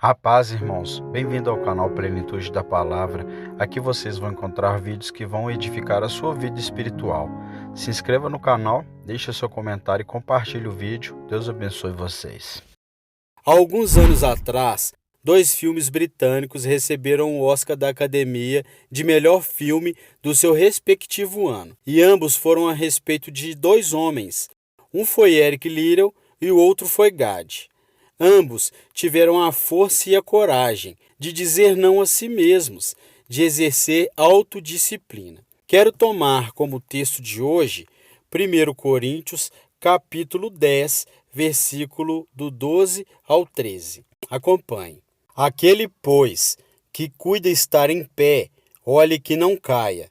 A paz, irmãos. Bem-vindo ao canal Plenitude da Palavra. Aqui vocês vão encontrar vídeos que vão edificar a sua vida espiritual. Se inscreva no canal, deixe seu comentário e compartilhe o vídeo. Deus abençoe vocês. Há alguns anos atrás, dois filmes britânicos receberam o Oscar da Academia de melhor filme do seu respectivo ano. E ambos foram a respeito de dois homens. Um foi Eric Liddell e o outro foi Gad. Ambos tiveram a força e a coragem de dizer não a si mesmos, de exercer autodisciplina. Quero tomar como texto de hoje 1 Coríntios, capítulo 10, versículo do 12 ao 13. Acompanhe. Aquele, pois, que cuida estar em pé, olhe que não caia.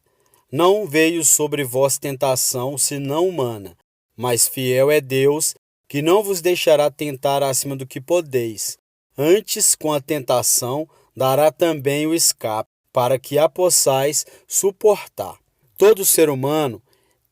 Não veio sobre vós tentação, senão humana, mas fiel é Deus, que não vos deixará tentar acima do que podeis. Antes, com a tentação, dará também o escape, para que a possais suportar. Todo ser humano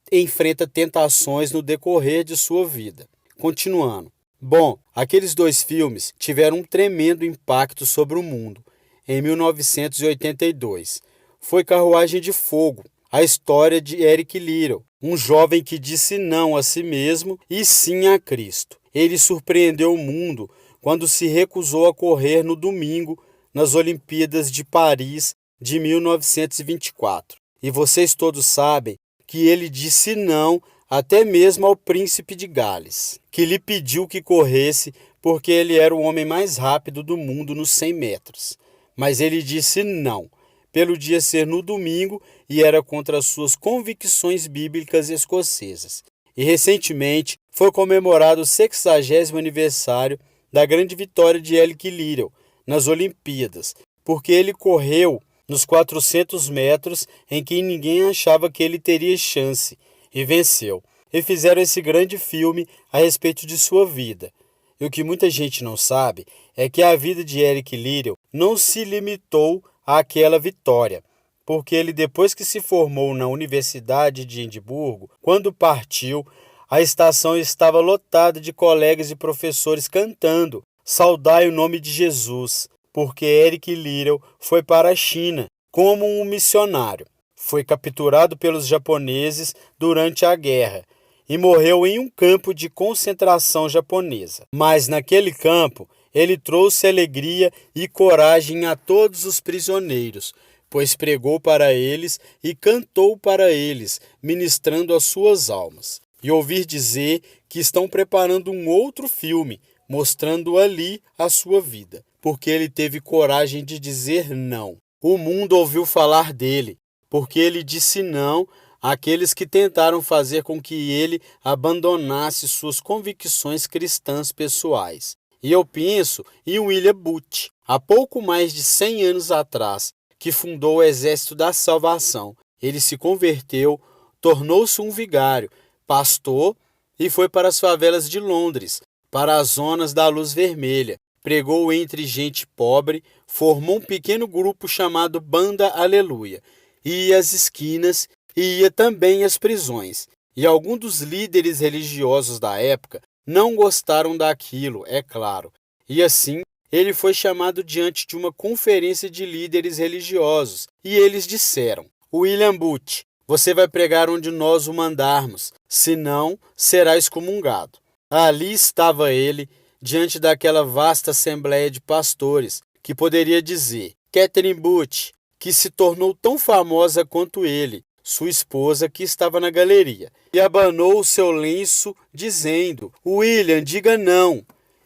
enfrenta tentações no decorrer de sua vida. Continuando. Bom, aqueles dois filmes tiveram um tremendo impacto sobre o mundo. Em 1982, foi Carruagem de Fogo, a história de Eric Liddell, um jovem que disse não a si mesmo e sim a Cristo. Ele surpreendeu o mundo quando se recusou a correr no domingo nas Olimpíadas de Paris de 1924. E vocês todos sabem que ele disse não até mesmo ao príncipe de Gales, que lhe pediu que corresse porque ele era o homem mais rápido do mundo nos 100 metros. Mas ele disse não, pelo dia ser no domingo e era contra as suas convicções bíblicas escocesas. E recentemente foi comemorado o 60º aniversário da grande vitória de Eric Liddell nas Olimpíadas, porque ele correu nos 400 metros em que ninguém achava que ele teria chance, e venceu. E fizeram esse grande filme a respeito de sua vida. E o que muita gente não sabe é que a vida de Eric Liddell não se limitou àquela vitória, porque ele, depois que se formou na Universidade de Edimburgo, quando partiu, a estação estava lotada de colegas e professores cantando "Saudai o nome de Jesus", porque Eric Liddell foi para a China como um missionário. Foi capturado pelos japoneses durante a guerra e morreu em um campo de concentração japonesa. Mas naquele campo, ele trouxe alegria e coragem a todos os prisioneiros, pois pregou para eles e cantou para eles, ministrando as suas almas. E ouvi dizer que estão preparando um outro filme, mostrando ali a sua vida, porque ele teve coragem de dizer não. O mundo ouviu falar dele, porque ele disse não àqueles que tentaram fazer com que ele abandonasse suas convicções cristãs pessoais. E eu penso em William Booth, há pouco mais de 100 anos atrás, que fundou o Exército da Salvação. Ele se converteu, tornou-se um vigário, pastor e foi para as favelas de Londres, para as zonas da Luz Vermelha. Pregou entre gente pobre, formou um pequeno grupo chamado Banda Aleluia. Ia às esquinas e ia também às prisões. E alguns dos líderes religiosos da época não gostaram daquilo, é claro. E assim, ele foi chamado diante de uma conferência de líderes religiosos. E eles disseram: William Booth, você vai pregar onde nós o mandarmos, senão será excomungado. Ali estava ele, diante daquela vasta assembleia de pastores, que poderia dizer: Catherine Booth, que se tornou tão famosa quanto ele, sua esposa, que estava na galeria, e abanou o seu lenço, dizendo: William, diga não.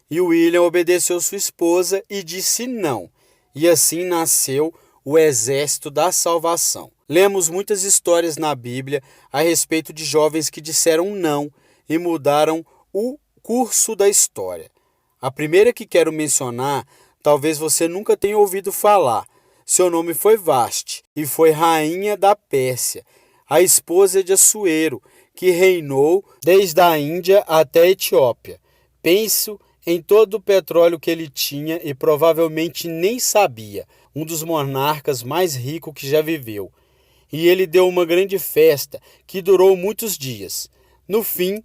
E William obedeceu sua esposa e disse não. E assim nasceu o Exército da Salvação. Lemos muitas histórias na Bíblia a respeito de jovens que disseram não e mudaram o curso da história. A primeira que quero mencionar, talvez você nunca tenha ouvido falar. Seu nome foi Vasti e foi rainha da Pérsia, a esposa de Assuero, que reinou desde a Índia até a Etiópia. Penso em todo o petróleo que ele tinha e provavelmente nem sabia, um dos monarcas mais ricos que já viveu. E ele deu uma grande festa que durou muitos dias. No fim,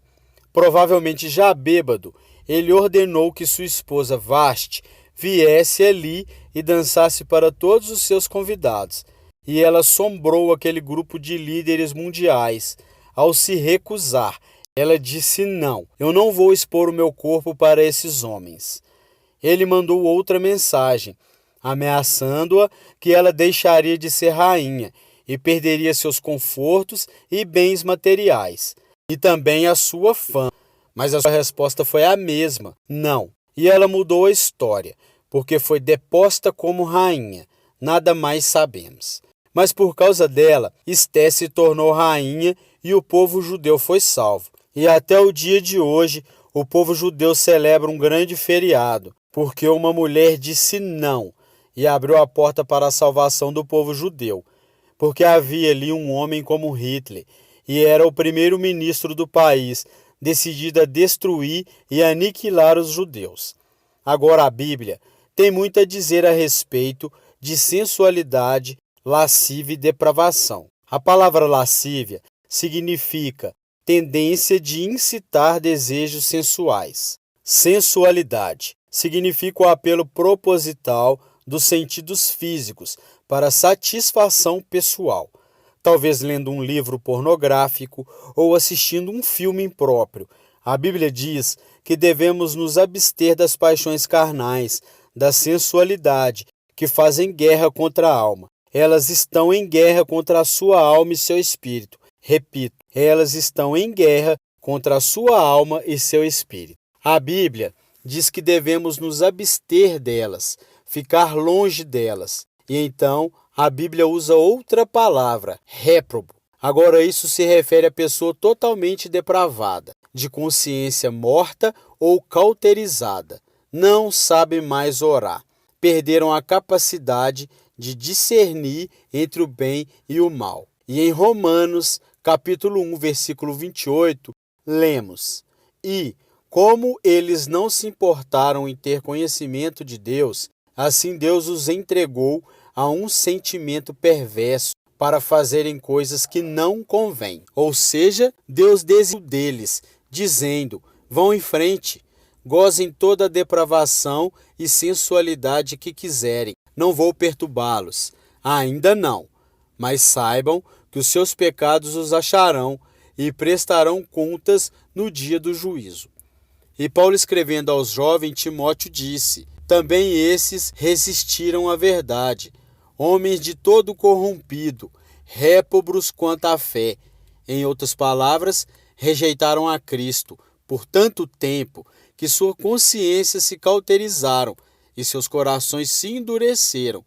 provavelmente já bêbado, ele ordenou que sua esposa Vasti viesse ali e dançasse para todos os seus convidados. E ela assombrou aquele grupo de líderes mundiais. Ao se recusar, ela disse: não, eu não vou expor o meu corpo para esses homens. Ele mandou outra mensagem, ameaçando-a que ela deixaria de ser rainha e perderia seus confortos e bens materiais, e também a sua fama. Mas a sua resposta foi a mesma: não. E ela mudou a história, porque foi deposta como rainha. Nada mais sabemos. Mas por causa dela, Esté se tornou rainha e o povo judeu foi salvo. E até o dia de hoje, o povo judeu celebra um grande feriado, porque uma mulher disse não e abriu a porta para a salvação do povo judeu. Porque havia ali um homem como Hitler, e era o primeiro-ministro do país, decidido a destruir e aniquilar os judeus. Agora a Bíblia tem muito a dizer a respeito de sensualidade, lascívia e depravação. A palavra lascívia significa tendência de incitar desejos sensuais. Sensualidade significa o apelo proposital dos sentidos físicos para satisfação pessoal, talvez lendo um livro pornográfico ou assistindo um filme impróprio. A Bíblia diz que devemos nos abster das paixões carnais, da sensualidade, que fazem guerra contra a alma. Elas estão em guerra contra a sua alma e seu espírito. Repito, elas estão em guerra contra a sua alma e seu espírito. A Bíblia diz que devemos nos abster delas, ficar longe delas. E então a Bíblia usa outra palavra, réprobo. Agora isso se refere a pessoa totalmente depravada, de consciência morta ou cauterizada. Não sabe mais orar. Perderam a capacidade de discernir entre o bem e o mal. E em Romanos, capítulo 1, versículo 28, lemos: E, como eles não se importaram em ter conhecimento de Deus, assim Deus os entregou a um sentimento perverso para fazerem coisas que não convêm. Ou seja, Deus desistiu deles, dizendo: vão em frente, gozem toda a depravação e sensualidade que quiserem. Não vou perturbá-los. Ainda não. Mas saibam que os seus pecados os acharão e prestarão contas no dia do juízo. E Paulo, escrevendo aos jovens, Timóteo disse: também esses resistiram à verdade, homens de todo corrompido, réprobos quanto à fé. Em outras palavras, rejeitaram a Cristo por tanto tempo que sua consciência se cauterizaram e seus corações se endureceram.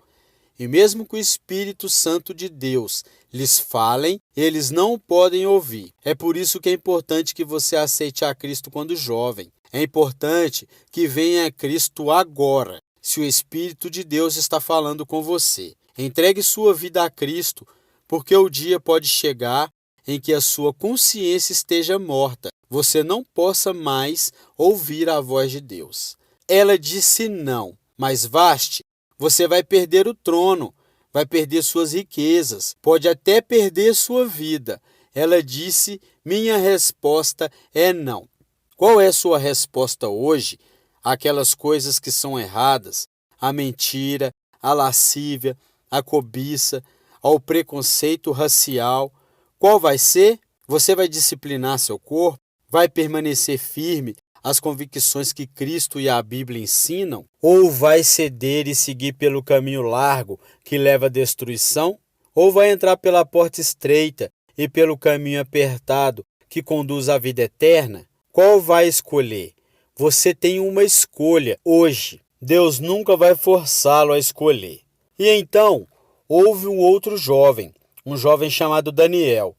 E mesmo que o Espírito Santo de Deus lhes falem, eles não podem ouvir. É por isso que é importante que você aceite a Cristo quando jovem. É importante que venha a Cristo agora, se o Espírito de Deus está falando com você. Entregue sua vida a Cristo, porque o dia pode chegar em que a sua consciência esteja morta, você não possa mais ouvir a voz de Deus. Ela disse não, mas Vaste, você vai perder o trono, vai perder suas riquezas, pode até perder sua vida. Ela disse: minha resposta é não. Qual é sua resposta hoje àquelas coisas que são erradas? A mentira, a lascívia, a cobiça, ao preconceito racial. Qual vai ser? Você vai disciplinar seu corpo? Vai permanecer firme às convicções que Cristo e a Bíblia ensinam? Ou vai ceder e seguir pelo caminho largo que leva à destruição? Ou vai entrar pela porta estreita e pelo caminho apertado que conduz à vida eterna? Qual vai escolher? Você tem uma escolha hoje. Deus nunca vai forçá-lo a escolher. E então, houve um outro jovem, um jovem chamado Daniel.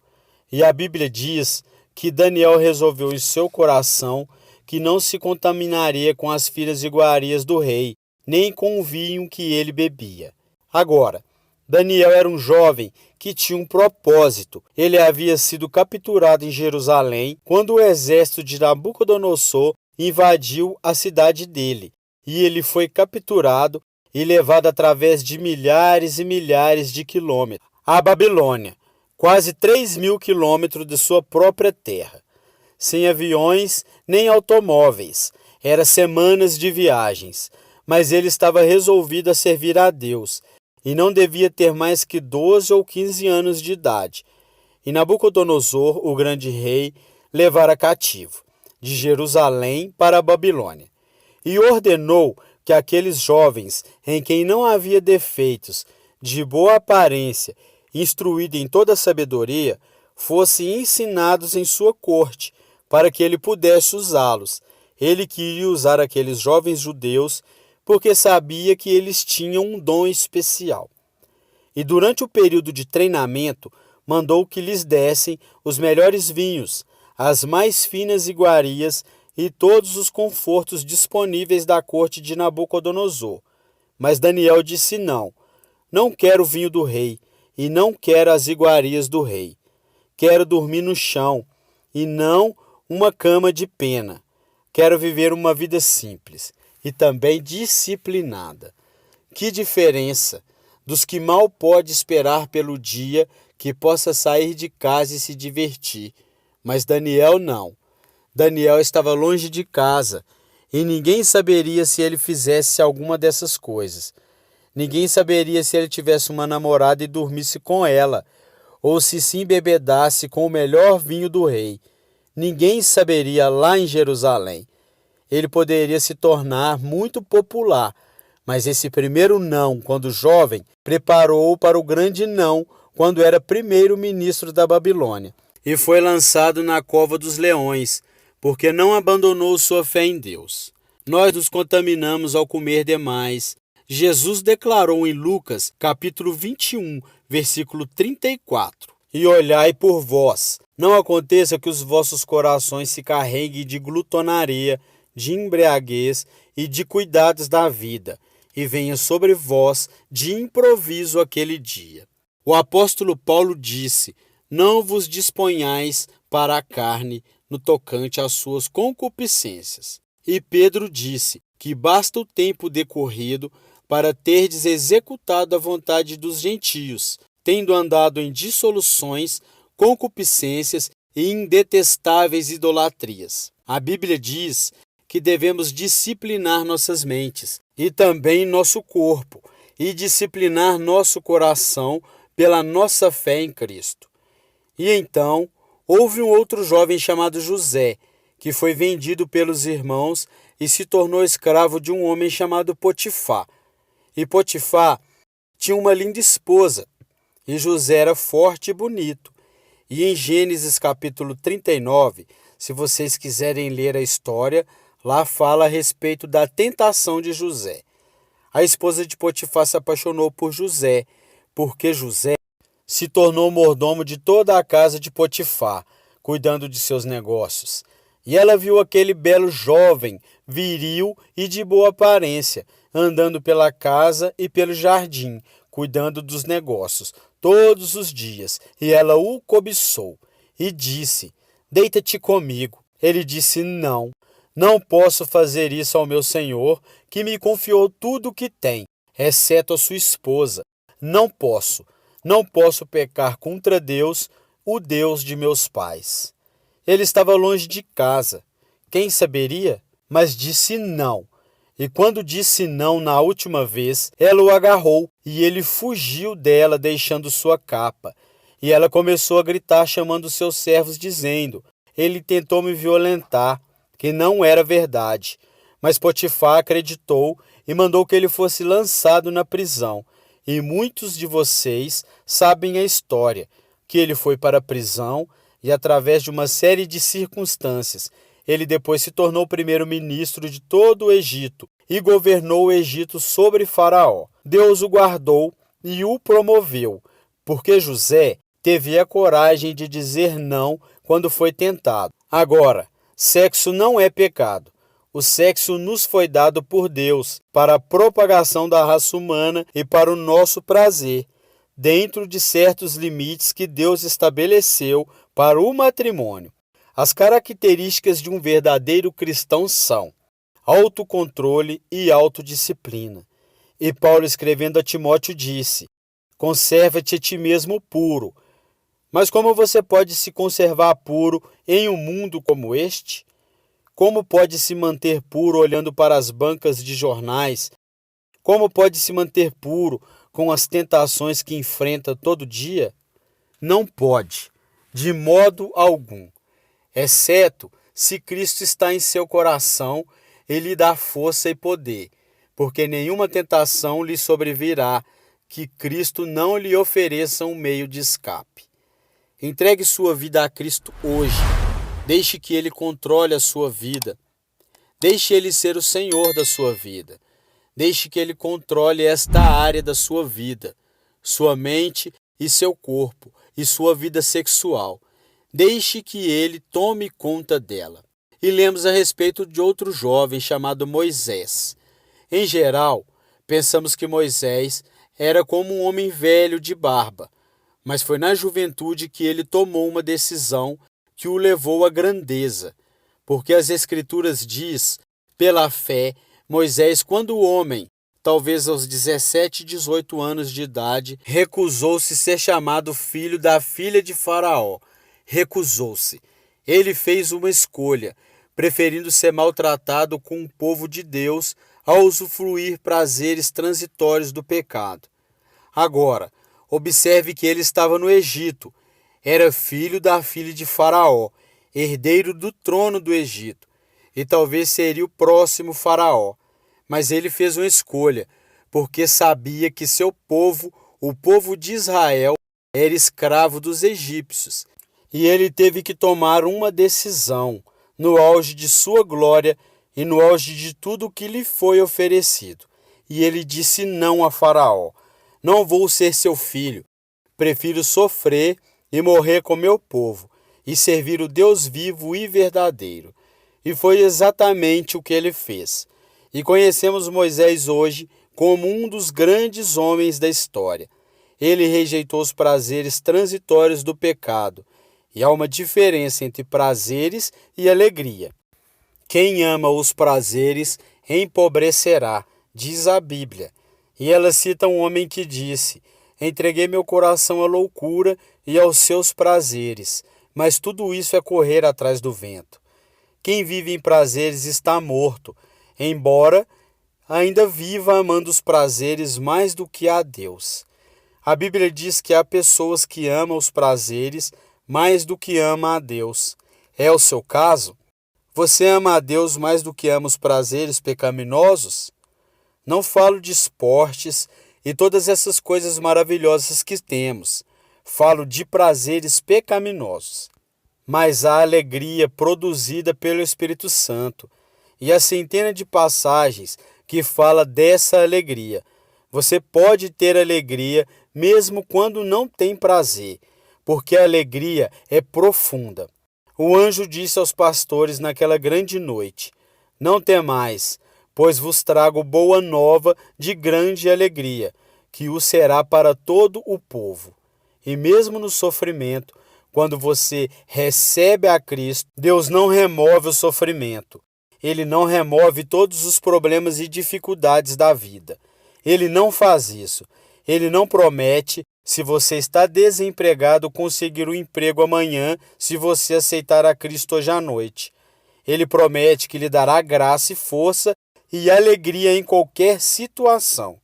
E a Bíblia diz que Daniel resolveu em seu coração que não se contaminaria com as filhas iguarias do rei, nem com o vinho que ele bebia. Agora, Daniel era um jovem que tinha um propósito. Ele havia sido capturado em Jerusalém quando o exército de Nabucodonosor invadiu a cidade dele. E ele foi capturado e levado através de milhares e milhares de quilômetros à Babilônia, quase 3.000 quilômetros de sua própria terra. Sem aviões nem automóveis, eram semanas de viagens. mas ele estava resolvido a servir a Deus, e não devia ter mais que 12 ou 15 anos de idade. E Nabucodonosor, o grande rei, levara cativo, de Jerusalém para a Babilônia, e ordenou que aqueles jovens, em quem não havia defeitos, de boa aparência, instruídos em toda a sabedoria, fossem ensinados em sua corte, para que ele pudesse usá-los. Ele queria usar aqueles jovens judeus, porque sabia que eles tinham um dom especial. E durante o período de treinamento, mandou que lhes dessem os melhores vinhos, as mais finas iguarias e todos os confortos disponíveis da corte de Nabucodonosor. Mas Daniel disse não. Não quero o vinho do rei, e não quero as iguarias do rei. Quero dormir no chão, e não uma cama de pena. Quero viver uma vida simples e também disciplinada. Que diferença dos que mal pode esperar pelo dia que possa sair de casa e se divertir. Mas Daniel não. Daniel estava longe de casa, e ninguém saberia se ele fizesse alguma dessas coisas. Ninguém saberia se ele tivesse uma namorada e dormisse com ela, ou se embebedasse com o melhor vinho do rei. Ninguém saberia lá em Jerusalém. Ele poderia se tornar muito popular, mas esse primeiro não, quando jovem, preparou-o para o grande não, quando era primeiro-ministro da Babilônia, e foi lançado na cova dos leões, porque não abandonou sua fé em Deus. Nós nos contaminamos ao comer demais. Jesus declarou em Lucas, capítulo 21, versículo 34, e olhai por vós, não aconteça que os vossos corações se carreguem de glutonaria, de embriaguez e de cuidados da vida, e venha sobre vós de improviso aquele dia. O apóstolo Paulo disse: não vos disponhais para a carne no tocante às suas concupiscências. E Pedro disse que basta o tempo decorrido para terdes executado a vontade dos gentios, tendo andado em dissoluções, concupiscências e em detestáveis idolatrias. A Bíblia diz que devemos disciplinar nossas mentes e também nosso corpo, e disciplinar nosso coração pela nossa fé em Cristo. E então, houve um outro jovem chamado José, que foi vendido pelos irmãos e se tornou escravo de um homem chamado Potifar. E Potifar tinha uma linda esposa, e José era forte e bonito. E em Gênesis capítulo 39, se vocês quiserem ler a história, lá fala a respeito da tentação de José. A esposa de Potifar se apaixonou por José, porque José se tornou mordomo de toda a casa de Potifar, cuidando de seus negócios. E ela viu aquele belo jovem, viril e de boa aparência, andando pela casa e pelo jardim, cuidando dos negócios, todos os dias, e ela o cobiçou, e disse: deita-te comigo. Ele disse: não, não posso fazer isso ao meu senhor, que me confiou tudo o que tem, exceto a sua esposa. Não posso pecar contra Deus, o Deus de meus pais. Ele estava longe de casa. Quem saberia? Mas disse não. E quando disse não na última vez, ela o agarrou e ele fugiu dela, deixando sua capa. E ela começou a gritar, chamando seus servos, dizendo: ele tentou me violentar, que não era verdade. Mas Potifar acreditou e mandou que ele fosse lançado na prisão. E muitos de vocês sabem a história, que ele foi para a prisão e, através de uma série de circunstâncias, ele depois se tornou primeiro-ministro de todo o Egito e governou o Egito sobre Faraó. Deus o guardou e o promoveu, porque José teve a coragem de dizer não quando foi tentado. Agora, sexo não é pecado. O sexo nos foi dado por Deus para a propagação da raça humana e para o nosso prazer, dentro de certos limites que Deus estabeleceu para o matrimônio. As características de um verdadeiro cristão são autocontrole e autodisciplina. E Paulo, escrevendo a Timóteo, disse: conserva-te a ti mesmo puro. Mas como você pode se conservar puro em um mundo como este? Como pode se manter puro olhando para as bancas de jornais Como pode se manter puro com as tentações que enfrenta todo dia? Não pode, de modo algum, exceto se Cristo está em seu coração e lhe dá força e poder, porque nenhuma tentação lhe sobrevirá que Cristo não lhe ofereça um meio de escape. Entregue sua vida a Cristo hoje. Deixe que Ele controle a sua vida. Deixe Ele ser o Senhor da sua vida. Deixe que Ele controle esta área da sua vida, sua mente e seu corpo, e sua vida sexual. Deixe que Ele tome conta dela. E lemos a respeito de outro jovem chamado Moisés. Em geral, pensamos que Moisés era como um homem velho de barba, mas foi na juventude que ele tomou uma decisão que o levou à grandeza, porque as Escrituras diz, pela fé, Moisés, quando homem, talvez aos 17, 18 anos de idade, recusou-se ser chamado filho da filha de Faraó. Recusou-se. Ele fez uma escolha, preferindo ser maltratado com o povo de Deus a usufruir prazeres transitórios do pecado. Agora, observe que ele estava no Egito. Era filho da filha de Faraó, herdeiro do trono do Egito, e talvez seria o próximo Faraó. Mas ele fez uma escolha, porque sabia que seu povo, o povo de Israel, era escravo dos egípcios. E ele teve que tomar uma decisão, no auge de sua glória e no auge de tudo o que lhe foi oferecido. E ele disse não a Faraó: não vou ser seu filho, prefiro sofrer e morrer com meu povo, e servir o Deus vivo e verdadeiro. E foi exatamente o que ele fez. E conhecemos Moisés hoje como um dos grandes homens da história. Ele rejeitou os prazeres transitórios do pecado, e há uma diferença entre prazeres e alegria. Quem ama os prazeres empobrecerá, diz a Bíblia. E ela cita um homem que disse: entreguei meu coração à loucura e aos seus prazeres, mas tudo isso é correr atrás do vento. Quem vive em prazeres está morto, embora ainda viva amando os prazeres mais do que a Deus. A Bíblia diz que há pessoas que amam os prazeres mais do que ama a Deus. É o seu caso? Você ama a Deus mais do que ama os prazeres pecaminosos? Não falo de esportes e todas essas coisas maravilhosas que temos. Falo de prazeres pecaminosos. Mas há alegria produzida pelo Espírito Santo. E há centenas de passagens que falam dessa alegria. Você pode ter alegria mesmo quando não tem prazer, porque a alegria é profunda. O anjo disse aos pastores naquela grande noite: não temais, pois vos trago boa nova de grande alegria, que o será para todo o povo. E mesmo no sofrimento, quando você recebe a Cristo, Deus não remove o sofrimento. Ele não remove todos os problemas e dificuldades da vida. Ele não faz isso. Ele não promete, se você está desempregado, conseguir um emprego amanhã se você aceitar a Cristo hoje à noite. Ele promete que lhe dará graça e força e alegria em qualquer situação.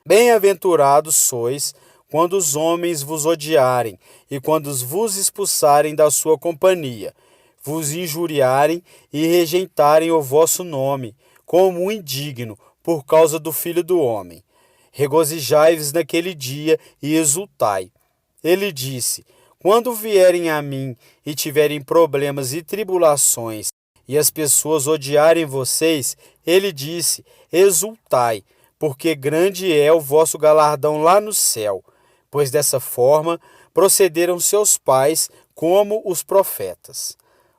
Bem-aventurados sois quando os homens vos odiarem e quando vos expulsarem da sua companhia, vos injuriarem e rejeitarem o vosso nome, como um indigno, por causa do Filho do Homem. Regozijai-vos naquele dia e exultai. Ele disse: quando vierem a mim e tiverem problemas e tribulações, e as pessoas odiarem vocês, ele disse: exultai, porque grande é o vosso galardão lá no céu, pois dessa forma procederam seus pais como os profetas.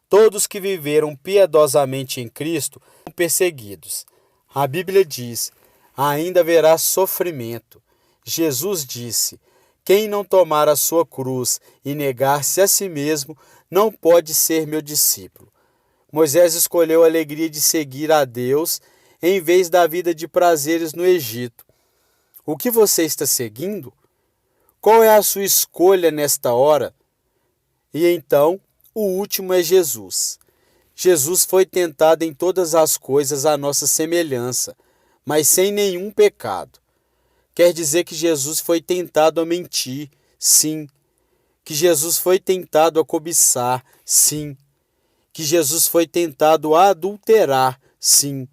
Todos que viveram piedosamente em Cristo são perseguidos. A Bíblia diz: ainda haverá sofrimento. Jesus disse: quem não tomar a sua cruz e negar-se a si mesmo não pode ser meu discípulo. Moisés escolheu a alegria de seguir a Deus em vez da vida de prazeres no Egito. O que você está seguindo? Qual é a sua escolha nesta hora? E então, o último é Jesus. Jesus foi tentado em todas as coisas à nossa semelhança, mas sem nenhum pecado. Quer dizer que Jesus foi tentado a mentir, sim. Que Jesus foi tentado a cobiçar, sim. Que Jesus foi tentado a adulterar, sim.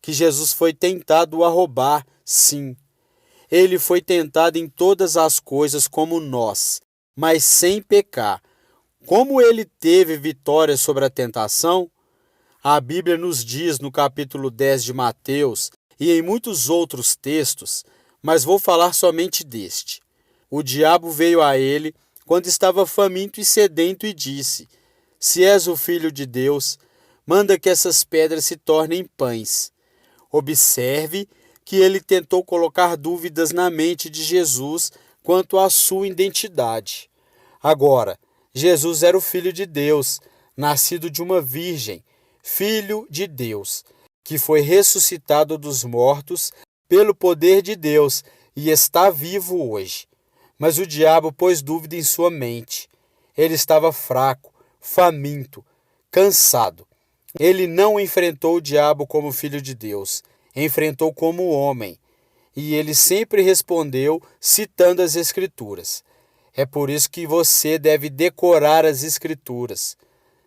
Que Jesus foi tentado a roubar, sim. Ele foi tentado em todas as coisas como nós, mas sem pecar. Como ele teve vitória sobre a tentação? A Bíblia nos diz no capítulo 10 de Mateus e em muitos outros textos, mas vou falar somente deste. O diabo veio a ele quando estava faminto e sedento e disse: Se és o Filho de Deus, manda que essas pedras se tornem pães. Observe que ele tentou colocar dúvidas na mente de Jesus quanto à sua identidade. Agora, Jesus era o Filho de Deus, nascido de uma virgem, Filho de Deus, que foi ressuscitado dos mortos pelo poder de Deus e está vivo hoje. Mas o diabo pôs dúvida em sua mente. Ele estava fraco, faminto, cansado. Ele não enfrentou o diabo como filho de Deus, enfrentou como homem. E ele sempre respondeu citando as Escrituras. É por isso que você deve decorar as Escrituras.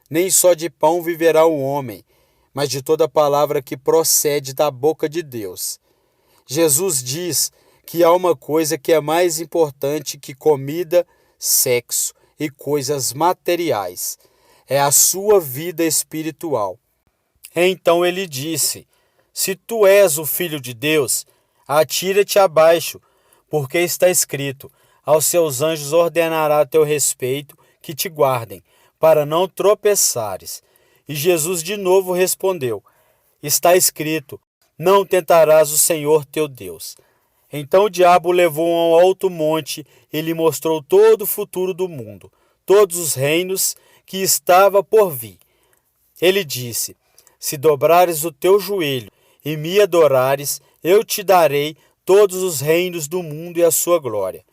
Nem só de pão viverá o homem, mas de toda palavra que procede da boca de Deus. Jesus diz que há uma coisa que é mais importante que comida, sexo e coisas materiais. É a sua vida espiritual. Então ele disse: Se tu és o Filho de Deus, atira-te abaixo, porque está escrito: Aos seus anjos ordenará a teu respeito que te guardem, para não tropeçares. E Jesus de novo respondeu: Está escrito: Não tentarás o Senhor teu Deus. Então o diabo o levou a um alto monte e lhe mostrou todo o futuro do mundo, todos os reinos que estava por vir. Ele disse: Se dobrares o teu joelho e me adorares, eu te darei todos os reinos do mundo e a sua glória.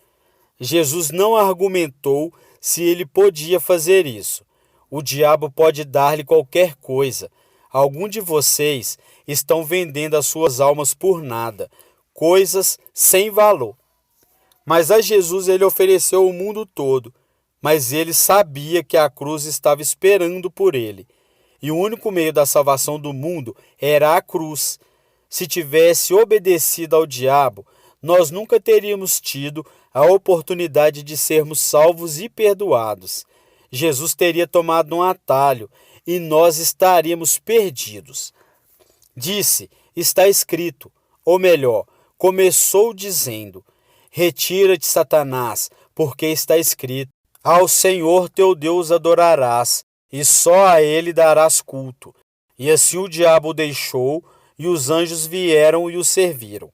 Jesus não argumentou se ele podia fazer isso. O diabo pode dar-lhe qualquer coisa. Alguns de vocês estão vendendo as suas almas por nada, coisas sem valor. Mas a Jesus ele ofereceu o mundo todo, mas ele sabia que a cruz estava esperando por ele. E o único meio da salvação do mundo era a cruz. Se tivesse obedecido ao diabo, nós nunca teríamos tido a oportunidade de sermos salvos e perdoados. Jesus teria tomado um atalho e nós estaríamos perdidos. Disse: Está escrito, ou melhor, começou dizendo: Retira-te, Satanás, porque está escrito: Ao Senhor teu Deus adorarás, e só a ele darás culto. E assim o diabo o deixou, e os anjos vieram e o serviram.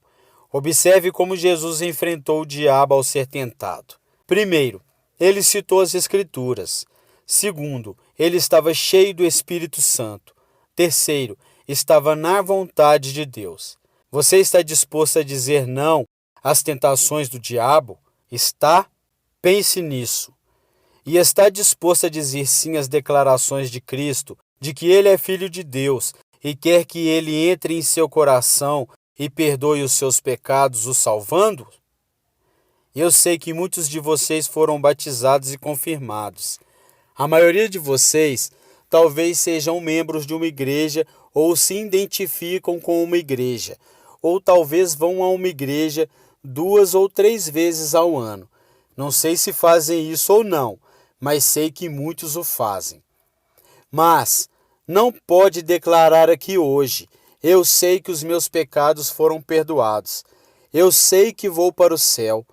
Observe como Jesus enfrentou o diabo ao ser tentado. Primeiro, ele citou as Escrituras. Segundo, ele estava cheio do Espírito Santo. Terceiro, estava na vontade de Deus. Você está disposto a dizer não às tentações do diabo? Está? Pense nisso. E está disposto a dizer sim às declarações de Cristo, de que ele é Filho de Deus e quer que ele entre em seu coração e perdoe os seus pecados, o salvando? Eu sei que muitos de vocês foram batizados e confirmados. A maioria de vocês talvez sejam membros de uma igreja ou se identificam com uma igreja, ou talvez vão a uma igreja 2 ou 3 vezes ao ano. Não sei se fazem isso ou não, mas sei que muitos o fazem. Mas não pode declarar aqui hoje: eu sei que os meus pecados foram perdoados. Eu sei que vou para o céu.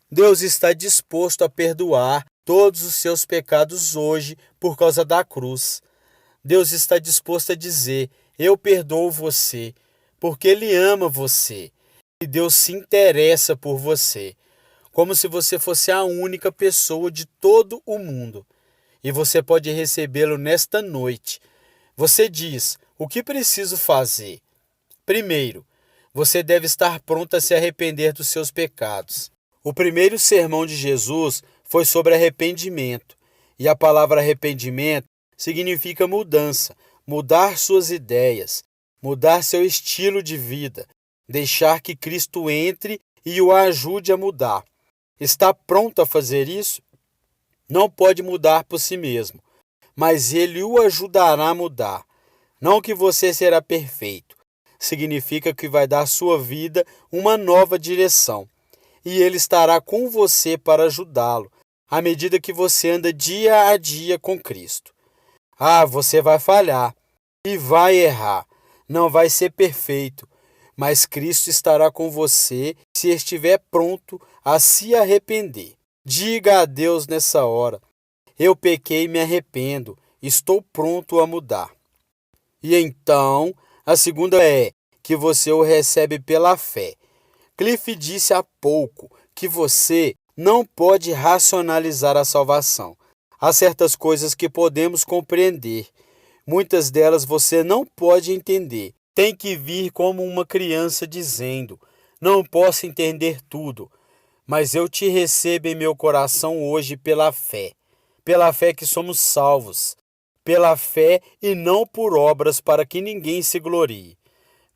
Deus está disposto a perdoar todos os seus pecados hoje por causa da cruz. Deus está disposto a dizer: eu perdoo você, porque Ele ama você. E Deus se interessa por você, como se você fosse a única pessoa de todo o mundo. E você pode recebê-lo nesta noite. Você diz: o que preciso fazer? Primeiro, você deve estar pronto a se arrepender dos seus pecados. O primeiro sermão de Jesus foi sobre arrependimento. E a palavra arrependimento significa mudança, mudar suas ideias, mudar seu estilo de vida, deixar que Cristo entre e o ajude a mudar. Está pronto a fazer isso? Não pode mudar por si mesmo, mas Ele o ajudará a mudar. Não que você será perfeito. Significa que vai dar à sua vida uma nova direção. E Ele estará com você para ajudá-lo, à medida que você anda dia a dia com Cristo. Você vai falhar e vai errar. Não vai ser perfeito, mas Cristo estará com você se estiver pronto a se arrepender. Diga a Deus nessa hora: eu pequei e me arrependo, estou pronto a mudar. E então, a segunda é que você o recebe pela fé. Cliff disse há pouco que você não pode racionalizar a salvação. Há certas coisas que podemos compreender. Muitas delas você não pode entender. Tem que vir como uma criança dizendo: não posso entender tudo, mas eu te recebo em meu coração hoje pela fé. Pela fé que somos salvos. Pela fé e não por obras para que ninguém se glorie.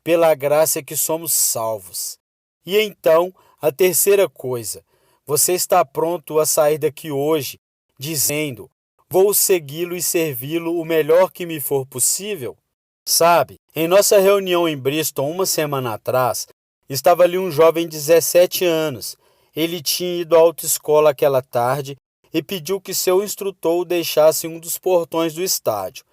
Pela graça que somos salvos. E então, a terceira coisa, você está pronto a sair daqui hoje, dizendo: vou segui-lo e servi-lo o melhor que me for possível? Sabe, em nossa reunião em Bristol uma semana atrás, estava ali um jovem de 17 anos. Ele tinha ido à autoescola aquela tarde e pediu que seu instrutor o deixasse em um dos portões do estádio.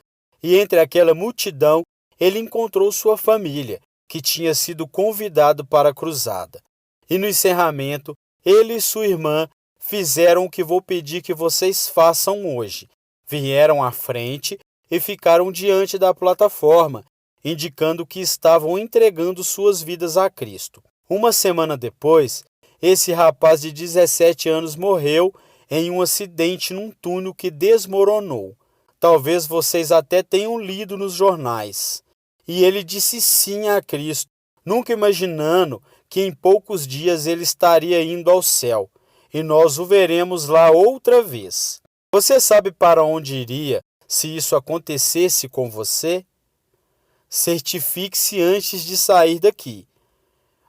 E entre aquela multidão, ele encontrou sua família, que tinha sido convidado para a cruzada. E no encerramento, ele e sua irmã fizeram o que vou pedir que vocês façam hoje. Vieram à frente e ficaram diante da plataforma, indicando que estavam entregando suas vidas a Cristo. Uma semana depois, esse rapaz de 17 anos morreu em um acidente num túnel que desmoronou. Talvez vocês até tenham lido nos jornais. E ele disse sim a Cristo, nunca imaginando que em poucos dias ele estaria indo ao céu, e nós o veremos lá outra vez. Você sabe para onde iria se isso acontecesse com você? Certifique-se antes de sair daqui.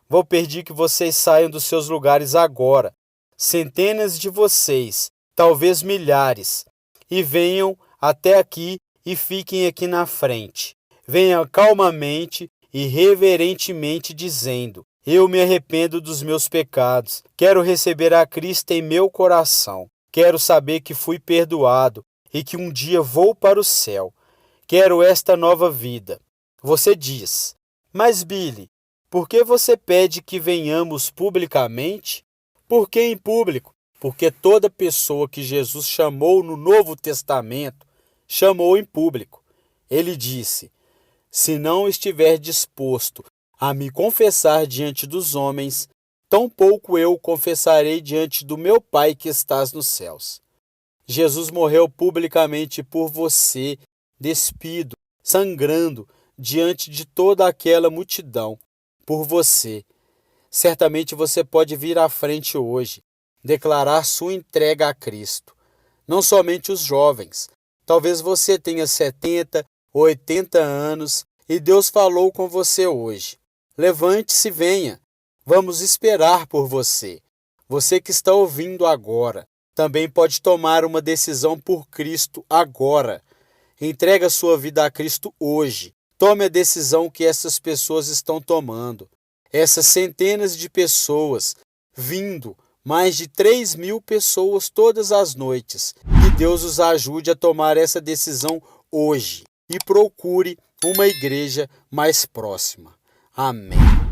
Vou pedir que vocês saiam dos seus lugares agora, centenas de vocês, talvez milhares, e venham até aqui e fiquem aqui na frente. Venham calmamente e reverentemente dizendo: eu me arrependo dos meus pecados, quero receber a Cristo em meu coração, quero saber que fui perdoado e que um dia vou para o céu. Quero esta nova vida. Você diz: mas Billy, por que você pede que venhamos publicamente? Por que em público? Porque toda pessoa que Jesus chamou no Novo Testamento, chamou em público. Ele disse: se não estiver disposto a me confessar diante dos homens, tampouco eu o confessarei diante do meu Pai que estás nos céus. Jesus morreu publicamente por você, despido, sangrando, diante de toda aquela multidão, por você. Certamente você pode vir à frente hoje, declarar sua entrega a Cristo. Não somente os jovens. Talvez você tenha 70, 80 anos e Deus falou com você hoje. Levante-se e venha. Vamos esperar por você. Você que está ouvindo agora, também pode tomar uma decisão por Cristo agora. Entrega sua vida a Cristo hoje. Tome a decisão que essas pessoas estão tomando. Essas centenas de pessoas vindo, mais de 3.000 pessoas todas as noites. Que Deus os ajude a tomar essa decisão hoje e procure uma igreja mais próxima. Amém.